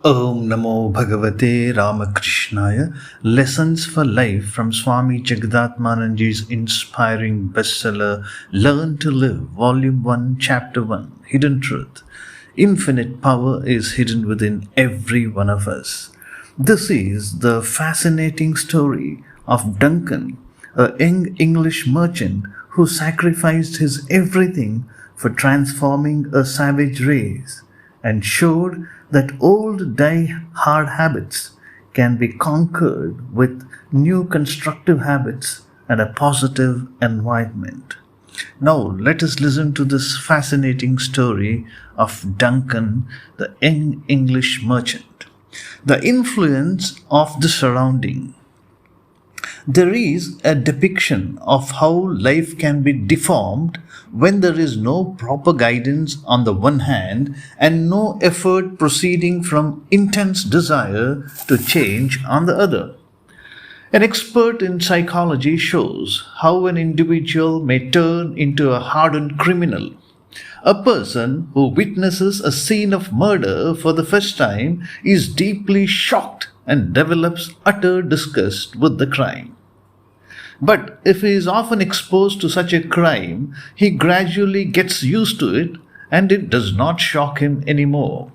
Om Namo Bhagavate Ramakrishnaya. Lessons for Life from Swami Jagadatmananji's inspiring bestseller Learn to Live, Volume 1, Chapter 1, Hidden Truth. Infinite power is hidden within every one of us. This is the fascinating story of Duncan, a young English merchant who sacrificed his everything for transforming a savage race and showed that old die-hard habits can be conquered with new constructive habits and a positive environment. Now let us listen to this fascinating story of Duncan, the young English merchant. The influence of the surrounding. There is a depiction of how life can be deformed when there is no proper guidance on the one hand and no effort proceeding from intense desire to change on the other. An expert in psychology shows how an individual may turn into a hardened criminal. A person who witnesses a scene of murder for the first time is deeply shocked and develops utter disgust with the crime. But if he is often exposed to such a crime, he gradually gets used to it and it does not shock him anymore.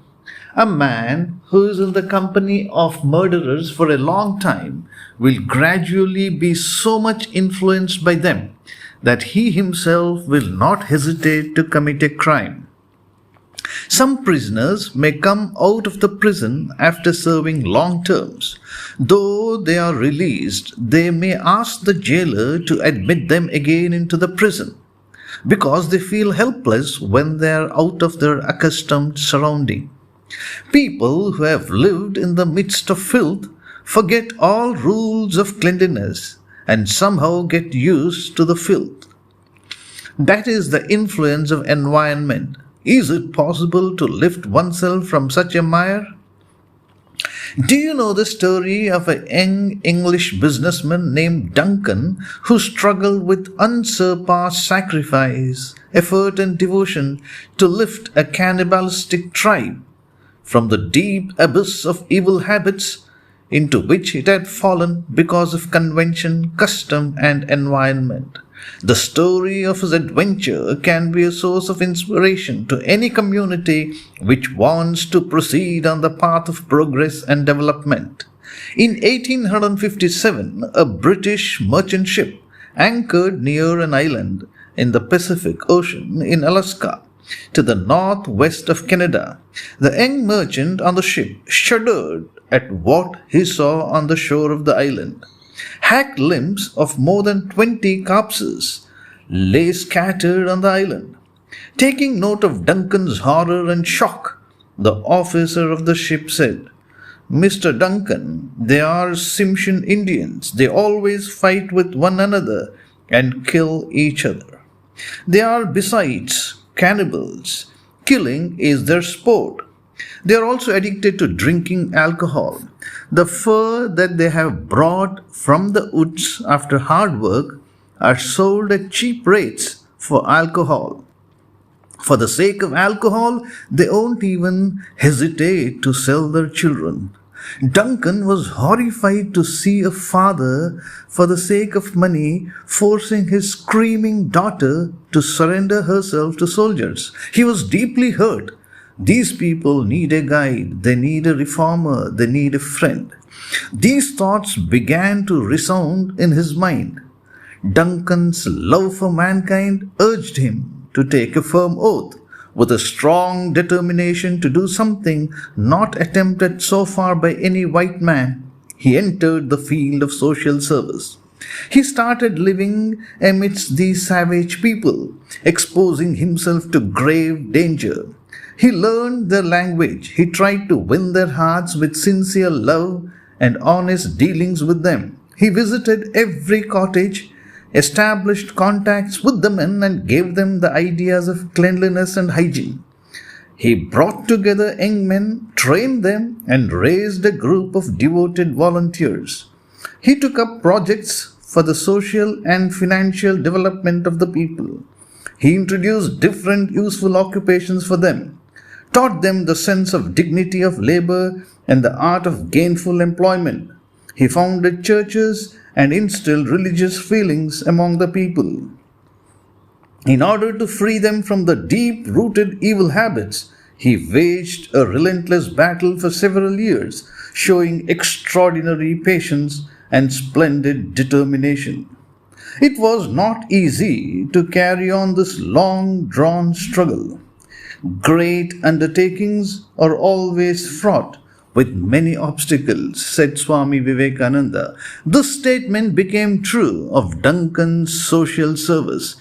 A man who is in the company of murderers for a long time will gradually be so much influenced by them that he himself will not hesitate to commit a crime. Some prisoners may come out of the prison after serving long terms. Though they are released, they may ask the jailer to admit them again into the prison because they feel helpless when they are out of their accustomed surrounding. People who have lived in the midst of filth forget all rules of cleanliness and somehow get used to the filth. That is the influence of environment. Is it possible to lift oneself from such a mire? Do you know the story of a young English businessman named Duncan who struggled with unsurpassed sacrifice, effort, and devotion to lift a cannibalistic tribe from the deep abyss of evil habits into which it had fallen because of convention, custom, and environment? The story of his adventure can be a source of inspiration to any community which wants to proceed on the path of progress and development. In 1857, a British merchant ship anchored near an island in the Pacific Ocean in Alaska, to the northwest of Canada. The young merchant on the ship shuddered at what he saw on the shore of the island. Hacked limbs of more than 20 corpses lay scattered on the island. Taking note of Duncan's horror and shock, the officer of the ship said, "Mr. Duncan, they are Tsimshian Indians. They always fight with one another and kill each other. They are besides cannibals. Killing is their sport. They are also addicted to drinking alcohol. The fur that they have brought from the woods after hard work are sold at cheap rates for alcohol. For the sake of alcohol, they won't even hesitate to sell their children." Duncan was horrified to see a father, for the sake of money, forcing his screaming daughter to surrender herself to soldiers. He was deeply hurt. These people need a guide, they need a reformer, they need a friend. These thoughts began to resound in his mind. Duncan's love for mankind urged him to take a firm oath. With a strong determination to do something not attempted so far by any white man, he entered the field of social service. He started living amidst these savage people, exposing himself to grave danger. He learned their language. He tried to win their hearts with sincere love and honest dealings with them. He visited every cottage, established contacts with the men, and gave them the ideas of cleanliness and hygiene. He brought together young men, trained them, and raised a group of devoted volunteers. He took up projects for the social and financial development of the people. He introduced different useful occupations for them. taught them the sense of dignity of labor and the art of gainful employment. He founded churches and instilled religious feelings among the people. In order to free them from the deep rooted evil habits, he waged a relentless battle for several years, showing extraordinary patience and splendid determination. It was not easy to carry on this long drawn struggle. Great undertakings are always fraught with many obstacles, said Swami Vivekananda. This statement became true of Duncan's social service.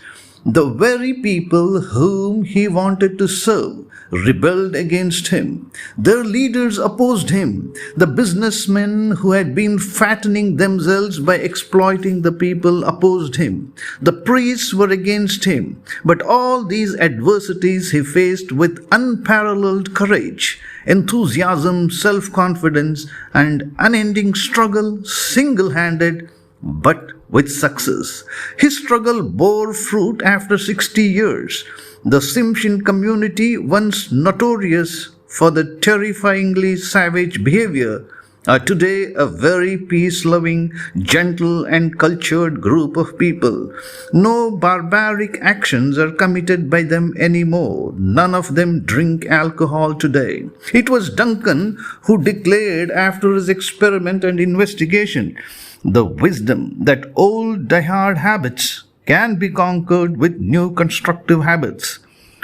The very people whom he wanted to serve rebelled against him. Their leaders opposed him. The businessmen who had been fattening themselves by exploiting the people opposed him. The priests were against him. But all these adversities he faced with unparalleled courage, enthusiasm, self-confidence, and unending struggle, single-handed, but with success. His struggle bore fruit after 60 years. The Tsimshian community, once notorious for the terrifyingly savage behavior, are today a very peace-loving, gentle and cultured group of people. No barbaric actions are committed by them anymore. None of them drink alcohol today. It was Duncan who declared after his experiment and investigation the wisdom that old die-hard habits can be conquered with new constructive habits.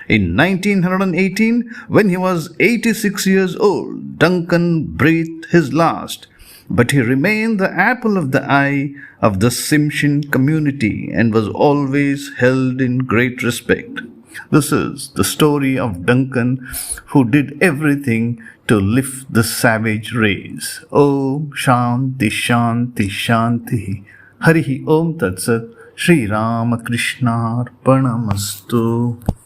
In 1918, when he was 86 years old, Duncan breathed his last, but he remained the apple of the eye of the Tsimshian community and was always held in great respect. This is the story of Duncan, who did everything to lift the savage race. Om Shanti Shanti Shanti. Harihi Om Tat Sat. Shri Ramakrishna Arpanamastu.